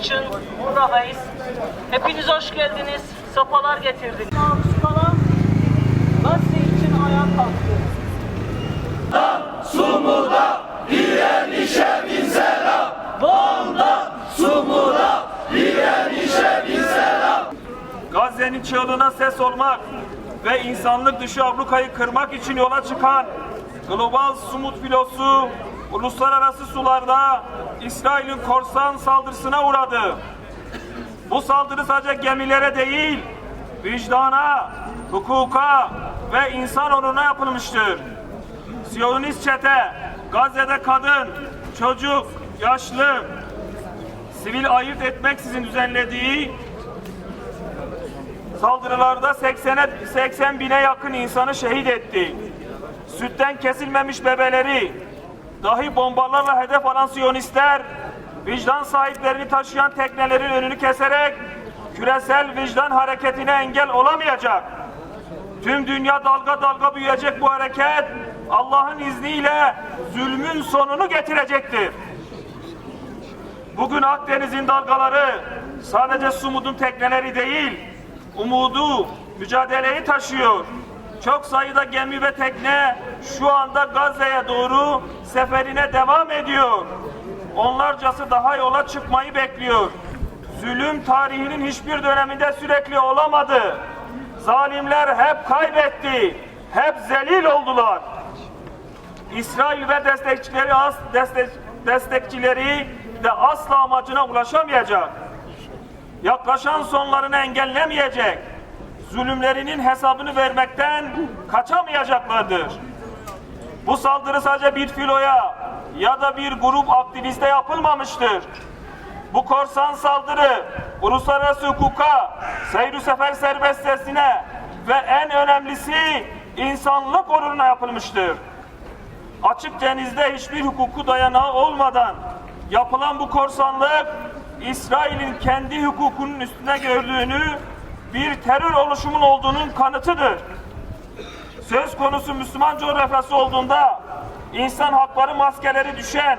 için buradayız. Hepiniz hoş geldiniz, sefalar getirdiniz. Maruz kalan Gazze için ayağa kalktı. Sumuda direnişe bin selam. Van'dan Sumuda direnişe bin selam. Gazze'nin çığlığına ses olmak ve insanlık dışı ablukayı kırmak için yola çıkan Global Sumut filosu uluslararası sularda İsrail'in korsan saldırısına uğradı. Bu saldırı sadece gemilere değil, vicdana, hukuka ve insan onuruna yapılmıştır. Siyonist çete, Gazze'de kadın, çocuk, yaşlı, sivil ayırt etmeksizin düzenlediği saldırılarda 80 bine yakın insanı şehit etti. Sütten kesilmemiş bebeleri dahi bombalarla hedef alan Siyonistler, vicdan sahiplerini taşıyan teknelerin önünü keserek küresel vicdan hareketine engel olamayacak. Tüm dünya dalga dalga büyüyecek bu hareket, Allah'ın izniyle zulmün sonunu getirecektir. Bugün Akdeniz'in dalgaları sadece Sumud'un tekneleri değil, umudu, mücadeleyi taşıyor. Çok sayıda gemi ve tekne şu anda Gazze'ye doğru seferine devam ediyor. Onlarcası daha yola çıkmayı bekliyor. Zulüm tarihinin hiçbir döneminde sürekli olamadı. Zalimler hep kaybetti, hep zelil oldular. İsrail ve destekçileri de asla amacına ulaşamayacak. Yaklaşan sonlarını engellemeyecek. Zulümlerinin hesabını vermekten kaçamayacaklardır. Bu saldırı sadece bir filoya ya da bir grup aktiviste yapılmamıştır. Bu korsan saldırı uluslararası hukuka, seyr-i sefer serbestiyetine ve en önemlisi insanlık onuruna yapılmıştır. Açık denizde hiçbir hukuku dayanağı olmadan yapılan bu korsanlık, İsrail'in kendi hukukunun üstüne gördüğünü, bir terör oluşumun olduğunun kanıtıdır. Söz konusu Müslüman coğrafyası olduğunda insan hakları maskeleri düşen,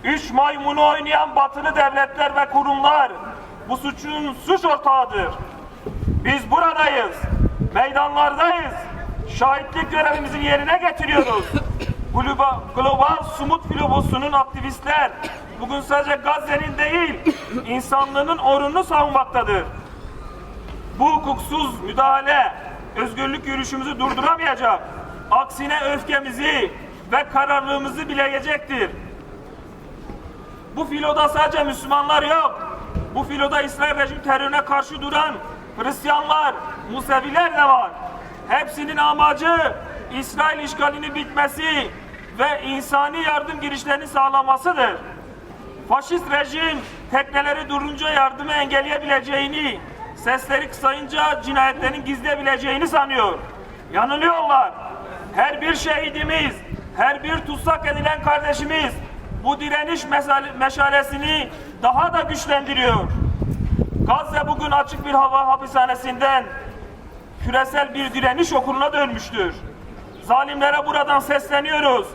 üç maymunu oynayan batılı devletler ve kurumlar bu suçun suç ortağıdır. Biz buradayız, meydanlardayız, şahitlik görevimizi yerine getiriyoruz. Global Sumut filosunun aktivistler bugün sadece Gazze'nin değil, insanlığın onurunu savunmaktadır. Bu hukuksuz müdahale özgürlük yürüyüşümüzü durduramayacak. Aksine öfkemizi ve kararlılığımızı bileyecektir. Bu filoda sadece Müslümanlar yok. Bu filoda İsrail rejim terörüne karşı duran Hristiyanlar, Museviler de var. Hepsinin amacı İsrail işgalinin bitmesi ve insani yardım girişlerini sağlamasıdır. Faşist rejim tekneleri durunca yardımı engelleyebileceğini, sesleri kısayınca cinayetlerin gizleyebileceğini sanıyor. Yanılıyorlar. Her bir şehidimiz, her bir tutsak edilen kardeşimiz bu direniş meşalesini daha da güçlendiriyor. Gazze bugün açık bir hava hapishanesinden küresel bir direniş okuluna dönmüştür. Zalimlere buradan sesleniyoruz.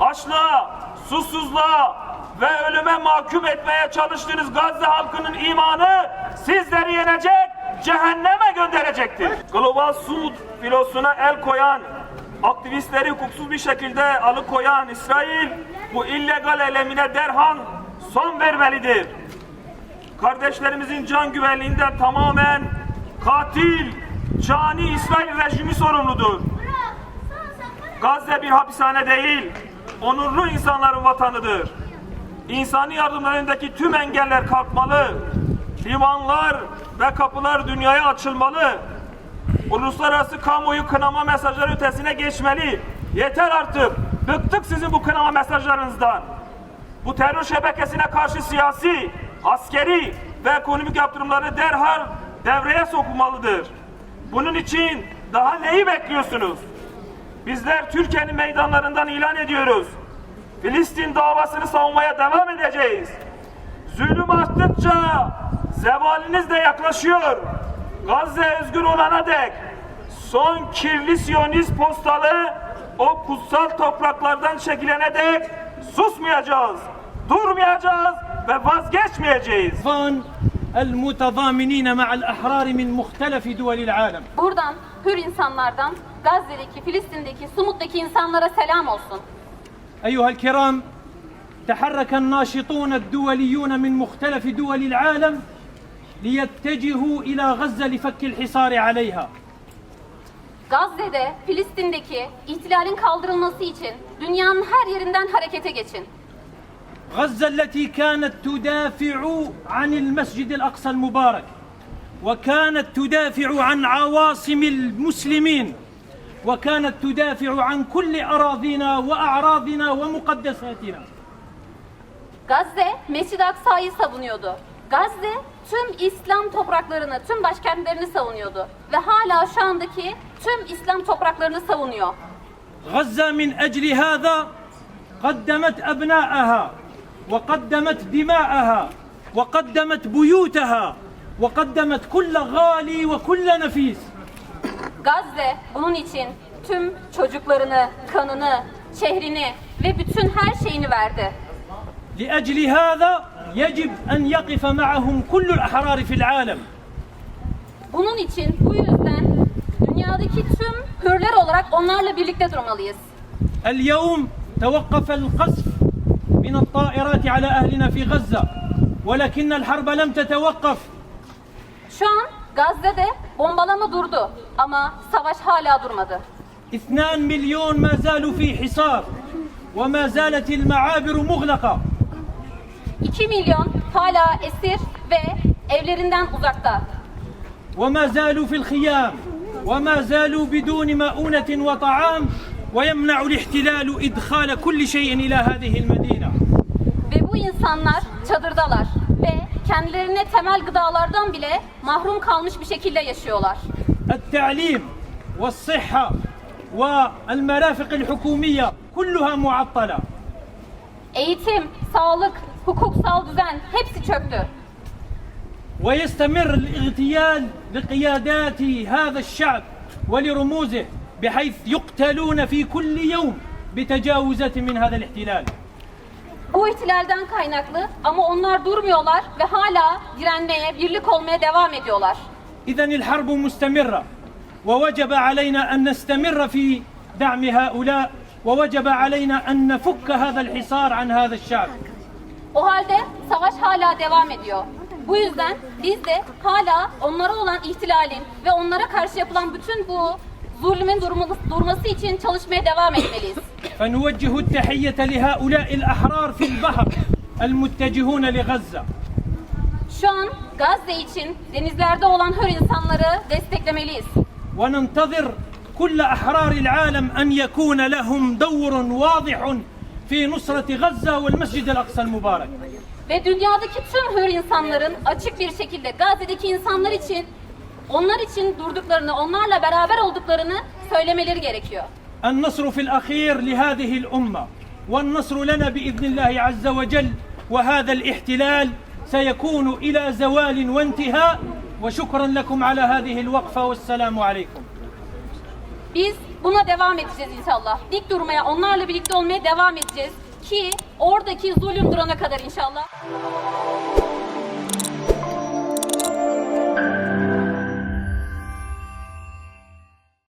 Açlığa, susuzluğa ve ölüme mahkum etmeye çalıştığınız Gazze halkının imanı sizleri yenecek, cehenneme gönderecektir. Global Sumut filosuna el koyan, aktivistleri hukuksuz bir şekilde alıkoyan İsrail bu illegal eylemine derhal son vermelidir. Kardeşlerimizin can güvenliğinden tamamen katil, cani İsrail rejimi sorumludur. Gazze bir hapishane değil, onurlu insanların vatanıdır. İnsani yardımların önündeki tüm engeller kalkmalı. Limanlar ve kapılar dünyaya açılmalı. Uluslararası kamuoyu kınama mesajları ötesine geçmeli. Yeter artık. Bıktık sizin bu kınama mesajlarınızdan. Bu terör şebekesine karşı siyasi, askeri ve ekonomik yaptırımları derhal devreye sokulmalıdır. Bunun için daha neyi bekliyorsunuz? Bizler Türkiye'nin meydanlarından ilan ediyoruz. Filistin davasını savunmaya devam edeceğiz. Zulüm arttıkça zevaliniz de yaklaşıyor. Gazze özgür olana dek son kirli Siyonist postalı o kutsal topraklardan çekilene dek susmayacağız, durmayacağız, ve vazgeçmeyeceğiz. المتضامنين مع الأحرار من مختلف دول العالم. Buradan hür insanlardan Gazze'deki, Filistin'deki, Sumut'taki insanlara selam olsun. أيها الكرام، تحرك الناشطون الدوليون من مختلف دول العالم ليتجهوا إلى غزة لفك الحصار عليها. Gazze'de, Filistin'deki ihtilalin kaldırılması için dünyanın her yerinden harekete geçin. غزة التي كانت تدافع عن المسجد الأقصى المبارك، وكانت تدافع عن عواصم المسلمين، وكانت تدافع عن كل أراضينا وأعراضنا ومقدساتنا. Gazze, Mescid-i Aksa'yı savunuyordu. Gazze, tüm İslam topraklarını, tüm başkentlerini savunuyordu. Ve hala şu andaki tüm İslam topraklarını savunuyor. غزة من أجل هذا قدمت أبناءها وقدمت دماءها وقدمت بيوتها وقدمت كل غالي وكل نفيس. Gazze bunun için tüm çocuklarını, kanını, şehrini ve bütün her şeyini verdi. لأجل هذا يجب أن يقف معهم كل الأحرار في العالم. Bunun için bu yüzden dünyadaki tüm hürler olarak onlarla birlikte durmalıyız. اليوم توقف القصف من الطائرات على أهلنا في غزة، ولكن الحرب لم تتوقف. Şu an Gazze'de bombalama durdu ama savaş hala durmadı. 2 مليون ما زالوا في حصار وما زالت المعابر مغلقة. 2 milyon hala esir ve evlerinden uzakta. وما زالوا في الخيام وما زالوا بدون مؤونة وطعام، ويمنع الاحتلال إدخال كل شيء إلى هذه المدينة. Ve bu insanlar çadırdalar ve kendilerine temel gıdalardan bile mahrum kalmış bir şekilde yaşıyorlar. التعليم والصحة والمرافق الحكومية كلها معطلة. Eğitim, sağlık, hukuksal düzen hepsi çöktü. ويستمر الاغتيال لقيادات هذا الشعب ولرموزه بحيث يقتلون في كل يوم بتجاوزات من هذا الاحتلال. Bu ihtilalden kaynaklı ama onlar durmuyorlar ve hala direnmeye, birlik olmaya devam ediyorlar. إذن الحرب مستمرة، ووجب علينا أن نستمر في دعم هؤلاء، ووجب علينا أن نفك هذا الحصار عن هذا الشعب. O halde savaş hala devam ediyor. Bu yüzden biz de hala onlara olan ihtilalin ve onlara karşı yapılan bütün bu zulmün durması için çalışmaya devam etmeliyiz. فنوجه التحية لهؤلاء الأحرار في البحر المتجهون لغزة. Şu an Gazze için denizlerde olan hür insanları desteklemeliyiz. وننتظر كل أحرار العالم أن يكون لهم دور واضح في نصرة غزة والمسجد الأقصى المبارك. Ve dünyadaki tüm hür insanların açık bir şekilde Gazze'deki insanlar için, onlar için durduklarını, onlarla beraber olduklarını söylemeleri gerekiyor. النصر في الأخير لهذه الأمة، والنصر لنا بإذن الله عز وجل، وهذا الاحتلال سيكون إلى زوال وانتهاء. وشكرا لكم على هذه الوقفة، والسلام عليكم. Biz buna devam edeceğiz inşallah. Dik durmaya, onlarla birlikte olmaya devam edeceğiz ki oradaki zulüm durana kadar inşallah.